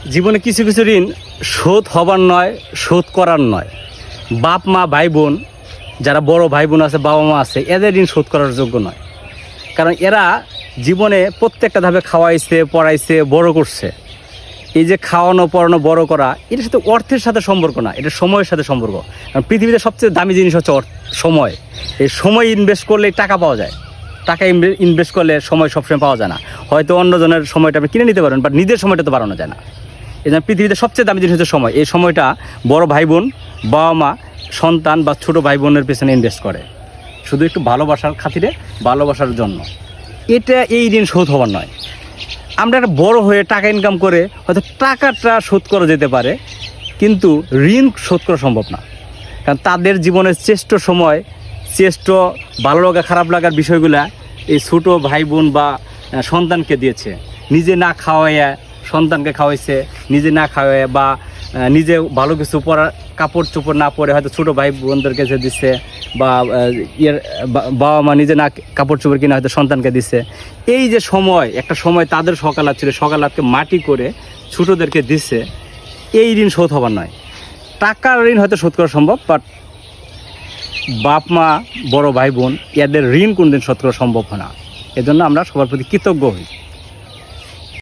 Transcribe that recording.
জীবনে কিছু কিছু ঋণ শোধ হবার নয়, শোধ করার নয়। বাপ মা ভাই বোন, যারা বড় ভাই বোন আছে, বাবা মা আছে, এদের ঋণ শোধ করার যোগ্য নয়। কারণ এরা জীবনে প্রত্যেকটা ধাপে খাওয়াইছে, পড়াইছে, বড় করছে। এই যে খাওয়ানো, পড়ানো, বড় করা, এটার সাথে অর্থের সাথে সম্পর্ক না, এটা সময়ের সাথে সম্পর্ক। কারণ পৃথিবীতে সবচেয়ে দামি জিনিস হচ্ছে সময়। এই সময় ইনভেস্ট করলে টাকা পাওয়া যায়, টাকা ইনভেস্ট করলে সময় সবসময় পাওয়া যায় না। হয়তো অন্যজনের সময়টা আপনি কিনে নিতে পারেন, বাট নিজের সময়টা তো বাড়ানো যায় না। এই জন্য পৃথিবীতে সবচেয়ে দামি জিনিস হচ্ছে সময়। এই সময়টা বড় ভাই বোন, বাবা মা, সন্তান বা ছোটো ভাই বোনের পেছনে ইনভেস্ট করে, শুধু একটু ভালোবাসার খাতিরে, ভালোবাসার জন্য। এটা এই ঋণ শোধ হওয়ার নয়। আমরা একটা বড় হয়ে টাকা ইনকাম করে হয়তো টাকাটা শোধ করা যেতে পারে, কিন্তু ঋণ শোধ করা সম্ভব না। কারণ তাদের জীবনের শ্রেষ্ঠ সময়, শ্রেষ্ঠ ভালো লাগা খারাপ লাগার বিষয়গুলা এই ছোটো ভাই বোন বা সন্তানকে দিয়েছে। নিজে না খাওয়াইয়া সন্তানকে খাওয়াইছে, নিজে না খাওয়াইয়া বা নিজে ভালো কিছু পরার কাপড় চোপড় না পরে হয়তো ছোটো ভাই বোনদের কাছে দিচ্ছে, বা বাবা মা নিজে না কাপড় চোপড় কিনে হয়তো সন্তানকে দিচ্ছে। এই যে সময়, একটা সময় তাদের সকালাত ছিল, সকালাতকে মাটি করে ছোটোদেরকে দিচ্ছে, এই ঋণ শোধ হবার নয়। টাকার ঋণ হয়তো শোধ করা সম্ভব, বাট বাপ মা, বড় ভাই বোন, এদের ঋণ কোনদিন শোধ করা সম্ভব হয় না। এজন্য আমরা সবার প্রতি কৃতজ্ঞ হই।